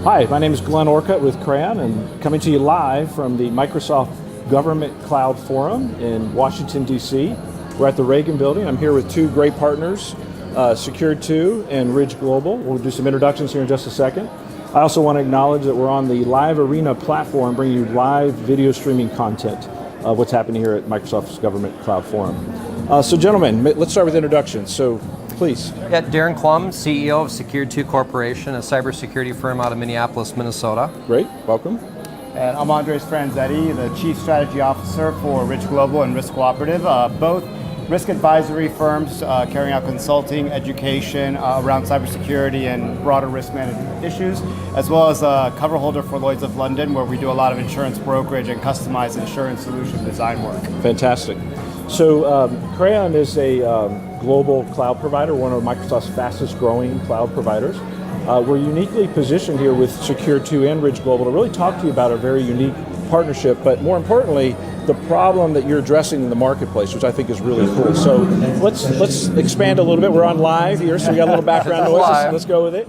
Hi, my name is Glenn Orcutt with Crayon, and coming to you live from the Microsoft Government Cloud Forum in Washington, D.C. We're at the Reagan Building. I'm here with two great partners, Secured2 and Ridge Global. We'll do some introductions here in just a second. I also want to acknowledge that we're on the Live Arena platform, bringing you live video streaming content of what's happening here at Microsoft's Government Cloud Forum. So gentlemen, let's start with introductions. So please. Yeah, Daren Klum, CEO of Secured2 Corporation, a cybersecurity firm out of Minneapolis, Minnesota. Great, welcome. And I'm Franzetti, the Chief Strategy Officer for Ridge Global and Risk Cooperative, both risk advisory firms carrying out consulting, education around cybersecurity and broader risk management issues, as well as a cover holder for Lloyd's of London, where we do a lot of insurance brokerage and customized insurance solution design work. Fantastic. So Crayon is a global cloud provider, one of Microsoft's fastest growing cloud providers. We're uniquely positioned here with Secured2 and Ridge Global to really talk to you about a very unique partnership, but more importantly, the problem that you're addressing in the marketplace, which I think is really cool. So let's expand a little bit. We're on live here, so we got a little background noise. Let's go with it.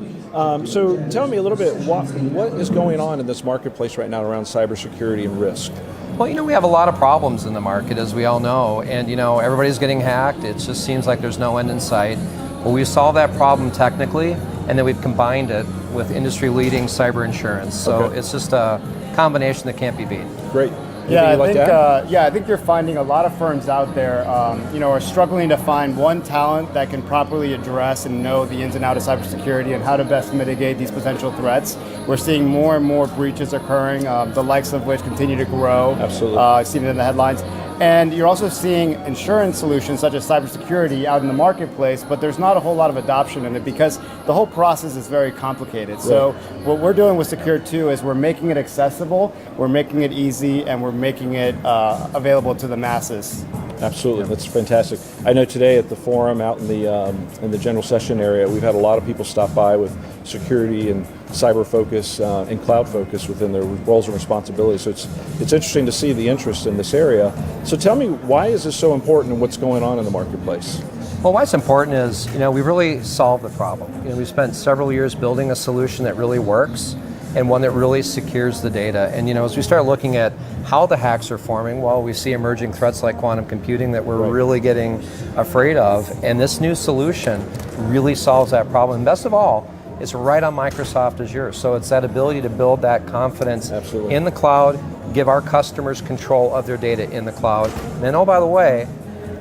So tell me a little bit, what is going on in this marketplace right now around cybersecurity and risk? Well, we have a lot of problems in the market, as we all know, and everybody's getting hacked. It just seems like there's no end in sight. Well, we've solved that problem technically, and then we've combined it with industry-leading cyber insurance. So It's just a combination that can't be beat. Great. Yeah, I think you're finding a lot of firms out there, are struggling to find one talent that can properly address and know the ins and outs of cybersecurity and how to best mitigate these potential threats. We're seeing more and more breaches occurring, the likes of which continue to grow. Absolutely. Seen it in the headlines. And you're also seeing insurance solutions such as cybersecurity out in the marketplace, but there's not a whole lot of adoption in it because the whole process is very complicated. Right. So what we're doing with Secured2 is we're making it accessible, we're making it easy, and we're making it available to the masses. Absolutely, that's fantastic. I know today at the forum out in the general session area, we've had a lot of people stop by with security and cyber focus and cloud focus within their roles and responsibilities. So it's interesting to see the interest in this area. So tell me, why is this so important and what's going on in the marketplace? Well, why it's important is, we really solved the problem. We spent several years building a solution that really works and one that really secures the data. And as we start looking at how the hacks are forming, well, we see emerging threats like quantum computing that we're really getting afraid of. And this new solution really solves that problem. And best of all, it's right on Microsoft Azure. So it's that ability to build that confidence in the cloud, give our customers control of their data in the cloud. And then, oh, by the way,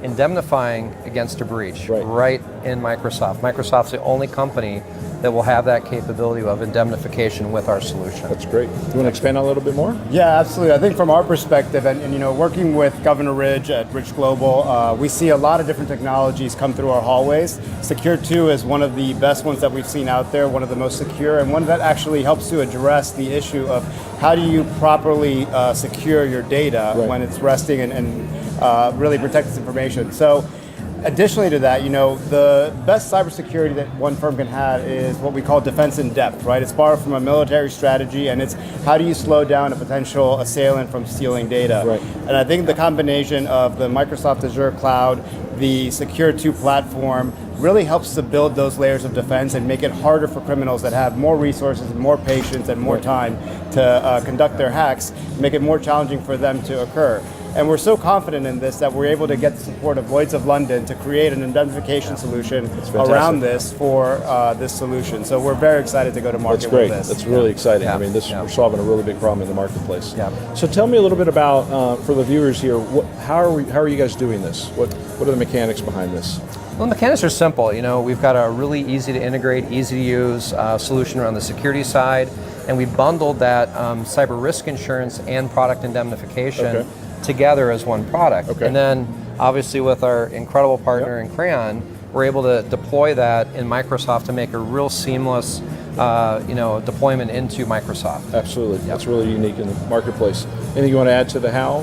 indemnifying against a breach right in Microsoft. Microsoft's the only company that will have that capability of indemnification with our solution. That's great. You want to expand on a little bit more? Yeah, absolutely. I think from our perspective, and working with Governor Ridge at Ridge Global, we see a lot of different technologies come through our hallways. Secured2 is one of the best ones that we've seen out there, one of the most secure, and one that actually helps to address the issue of how do you properly secure your data when it's resting and really protect its information. So, additionally to that, the best cybersecurity that one firm can have is what we call defense in depth, right? It's borrowed from a military strategy, and it's how do you slow down a potential assailant from stealing data? Right. And I think the combination of the Microsoft Azure cloud, the Secured2 platform, really helps to build those layers of defense and make it harder for criminals that have more resources and more patience and more time to conduct their hacks, make it more challenging for them to occur. And we're so confident in this that we're able to get the support of Lloyd's of London to create an indemnification solution around this for this solution. So we're very excited to go to market with this. That's really exciting. I mean, we're solving a really big problem in the marketplace. So tell me a little bit about, for the viewers here, how are you guys doing this? What are the mechanics behind this? Well, the mechanics are simple. We've got a really easy to integrate, easy to use solution around the security side, and we bundled that cyber risk insurance and product indemnification together as one product. And then obviously with our incredible partner in Crayon, we're able to deploy that in Microsoft to make a real seamless deployment into Microsoft. Absolutely. That's really unique in the marketplace. Anything you want to add to the how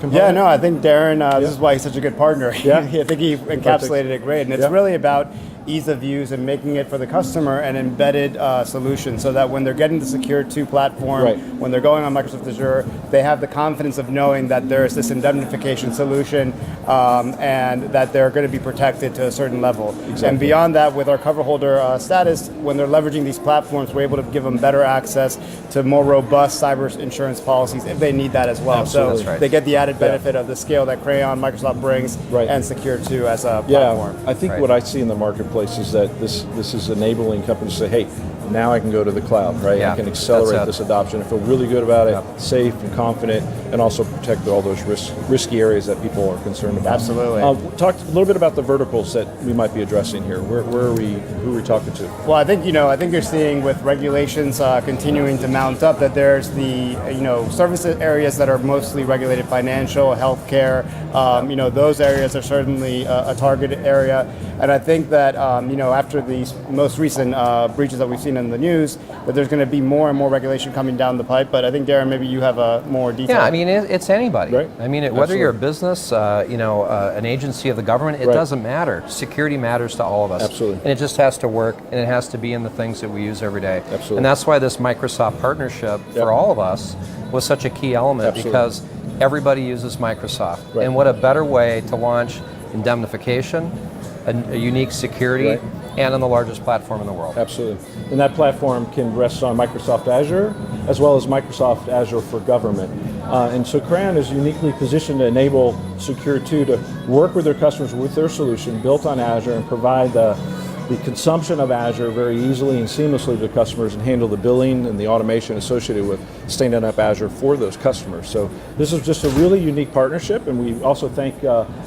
component? Yeah, no, I think Daren, this is why he's such a good partner. I think he encapsulated it great. And it's really about ease of use, and making it for the customer an embedded solution, so that when they're getting the Secured2 platform, Right. when they're going on Microsoft Azure, they have the confidence of knowing that there's this indemnification solution and that they're going to be protected to a certain level. Exactly. And beyond that, with our cover holder status, when they're leveraging these platforms, we're able to give them better access to more robust cyber insurance policies if they need that as well. Absolutely. So That's right. they get the added benefit of the scale that Crayon, Microsoft brings, Right. and Secured2 as a Yeah, platform. I think Right. what I see in the marketplace is that this is enabling companies to say, hey, now I can go to the cloud, right? Yeah, I can accelerate that's it. this adoption. I feel really good about it, Yep. safe and confident, and also protect all those risky areas that people are concerned about. Absolutely. Talk a little bit about the verticals that we might be addressing here. Where are we? Who are we talking to? Well, I think you're seeing with regulations continuing to mount up that there's the service areas that are mostly regulated, financial, healthcare. Those areas are certainly a target area, and I think that after these most recent breaches that we've seen in the news, that there's going to be more and more regulation coming down the pipe. But I think, Daren, maybe you have a more detail. Yeah, I mean, it's anybody. Right. I mean, whether you're a business, an agency of the government, it Right. doesn't matter. Security matters to all of us. Absolutely. And it just has to work, and it has to be in the things that we use every day. Absolutely. And that's why this Microsoft partnership Yep. for all of us was such a key element, Absolutely. because everybody uses Microsoft. Right. And what a better way to launch indemnification, a unique security, Right. and on the largest platform in the world. Absolutely. And that platform can rest on Microsoft Azure as well as Microsoft Azure for Government. And so Crayon is uniquely positioned to enable Secured2 to work with their customers with their solution built on Azure and provide the consumption of Azure very easily and seamlessly to customers, and handle the billing and the automation associated with standing up Azure for those customers. So this is just a really unique partnership, and we also thank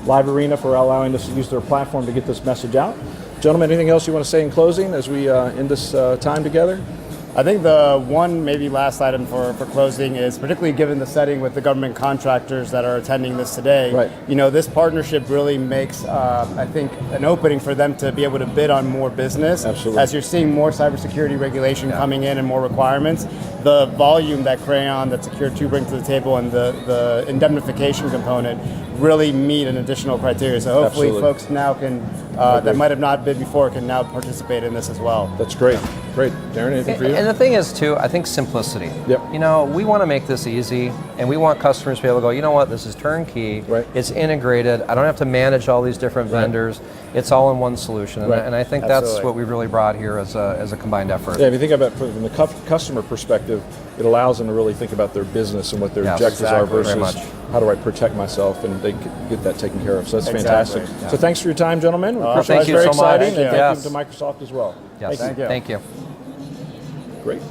Live Arena for allowing us to use their platform to get this message out. Gentlemen, anything else you want to say in closing as we end this time together? I think the one maybe last item for closing is, particularly given the setting with the government contractors that are attending this today, Right. This partnership really makes, I think, an opening for them to be able to bid on more business. Absolutely. As you're seeing more cybersecurity regulation coming in and more requirements, the volume that Crayon, that Secured2 brings to the table, and the indemnification component really meet an additional criteria. So hopefully Absolutely. folks now can, that might have not bid before, can now participate in this as well. That's great. Great. Darren, anything for you? And the thing is, too, I think simplicity. Yep. We want to make this easy, and we want customers to be able to go, you know what, this is turnkey, Right. it's integrated, I don't have to manage all these different vendors, it's all in one solution. Right. And I think Absolutely. that's what we really brought here as a combined effort. Yeah, if you think about it from the customer perspective, it allows them to really think about their business and what their Yes, objectives are exactly. Very versus much. how do I protect myself, and they get that taken care of. So that's Exactly. fantastic. Yeah. So thanks for your time, gentlemen. We appreciate thank it. you It's very so much. exciting, and Yes. thank you to Microsoft as well. Yes. Thank you. Thank you. Great.